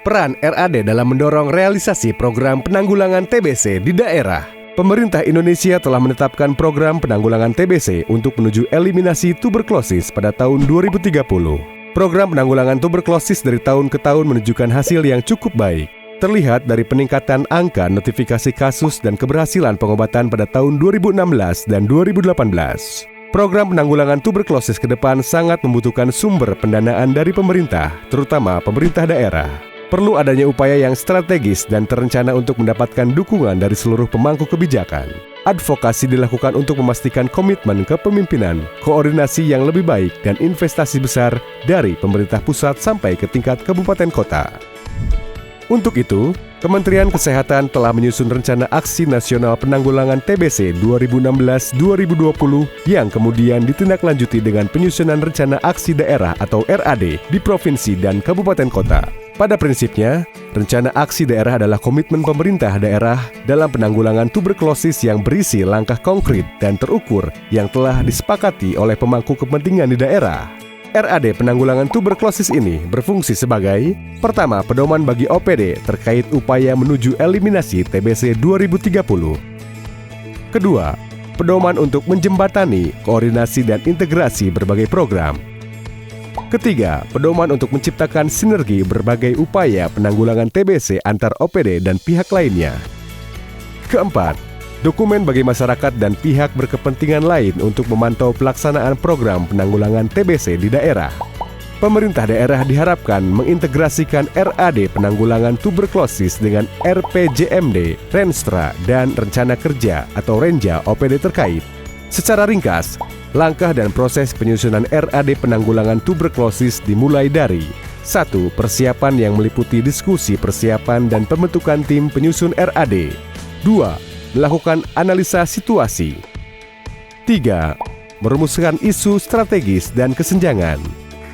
Peran RAD dalam mendorong realisasi program penanggulangan TBC di daerah. Pemerintah Indonesia telah menetapkan program penanggulangan TBC untuk menuju eliminasi tuberkulosis pada tahun 2030. Program penanggulangan tuberkulosis dari tahun ke tahun menunjukkan hasil yang cukup baik. Terlihat dari peningkatan angka notifikasi kasus dan keberhasilan pengobatan pada tahun 2016 dan 2018. Program penanggulangan tuberkulosis ke depan sangat membutuhkan sumber pendanaan dari pemerintah, terutama pemerintah daerah. Perlu adanya upaya yang strategis dan terencana untuk mendapatkan dukungan dari seluruh pemangku kebijakan. Advokasi dilakukan untuk memastikan komitmen kepemimpinan, koordinasi yang lebih baik, dan investasi besar dari pemerintah pusat sampai ke tingkat kabupaten kota. Untuk itu, Kementerian Kesehatan telah menyusun Rencana Aksi Nasional Penanggulangan TBC 2016-2020 yang kemudian ditindaklanjuti dengan penyusunan Rencana Aksi Daerah atau RAD di provinsi dan kabupaten kota. Pada prinsipnya, rencana aksi daerah adalah komitmen pemerintah daerah dalam penanggulangan tuberkulosis yang berisi langkah konkret dan terukur yang telah disepakati oleh pemangku kepentingan di daerah. RAD penanggulangan tuberkulosis ini berfungsi sebagai pertama, pedoman bagi OPD terkait upaya menuju eliminasi TBC 2030. Kedua, pedoman untuk menjembatani, koordinasi dan integrasi berbagai program. Ketiga, pedoman untuk menciptakan sinergi berbagai upaya penanggulangan TBC antar OPD dan pihak lainnya. Keempat, dokumen bagi masyarakat dan pihak berkepentingan lain untuk memantau pelaksanaan program penanggulangan TBC di daerah. Pemerintah daerah diharapkan mengintegrasikan RAD penanggulangan tuberkulosis dengan RPJMD, Renstra, dan Rencana Kerja atau Renja OPD terkait. Secara ringkas, langkah dan proses penyusunan RAD penanggulangan tuberkulosis dimulai dari 1. Persiapan yang meliputi diskusi persiapan dan pembentukan tim penyusun RAD. 2. Melakukan analisa situasi. 3. Merumuskan isu strategis dan kesenjangan.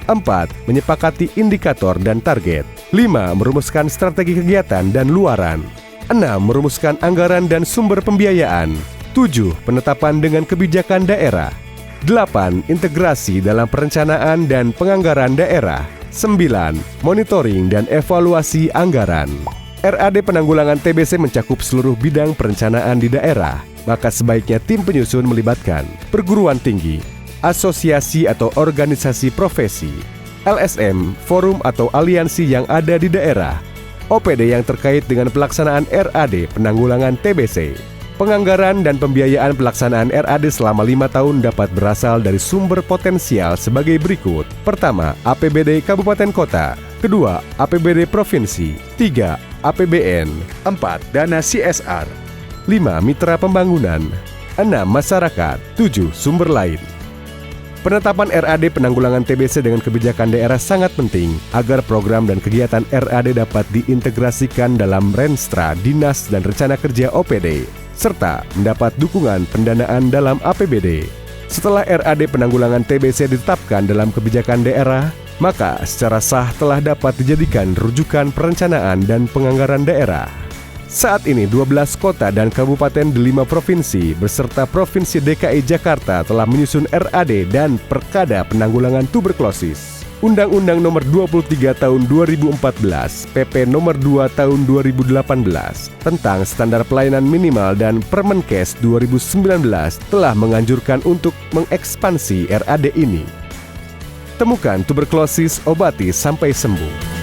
4. Menyepakati indikator dan target. 5. Merumuskan strategi kegiatan dan luaran. 6. Merumuskan anggaran dan sumber pembiayaan. 7. Penetapan dengan kebijakan daerah. 8. Integrasi dalam perencanaan dan penganggaran daerah. 9. Monitoring dan evaluasi anggaran. RAD penanggulangan TBC mencakup seluruh bidang perencanaan di daerah, maka sebaiknya tim penyusun melibatkan perguruan tinggi, asosiasi atau organisasi profesi, LSM, forum atau aliansi yang ada di daerah, OPD yang terkait dengan pelaksanaan RAD penanggulangan TBC. Penganggaran dan pembiayaan pelaksanaan RAD selama 5 tahun dapat berasal dari sumber potensial sebagai berikut. Pertama, APBD Kabupaten Kota. Kedua, APBD Provinsi. 3. APBN. 4. Dana CSR. 5. Mitra pembangunan. 6. Masyarakat. 7. Sumber lain. Penetapan RAD penanggulangan TBC dengan kebijakan daerah sangat penting agar program dan kegiatan RAD dapat diintegrasikan dalam Renstra, Dinas, dan Rencana Kerja OPD, serta mendapat dukungan pendanaan dalam APBD. Setelah RAD penanggulangan TBC ditetapkan dalam kebijakan daerah, maka secara sah telah dapat dijadikan rujukan perencanaan dan penganggaran daerah. Saat ini 12 kota dan kabupaten di 5 provinsi beserta Provinsi DKI Jakarta telah menyusun RAD dan Perkada Penanggulangan Tuberkulosis. Undang-Undang Nomor 23 Tahun 2014, PP Nomor 2 Tahun 2018 tentang Standar Pelayanan Minimal dan Permenkes 2019 telah menganjurkan untuk mengekspansi RAD ini. Temukan tuberkulosis, obati sampai sembuh.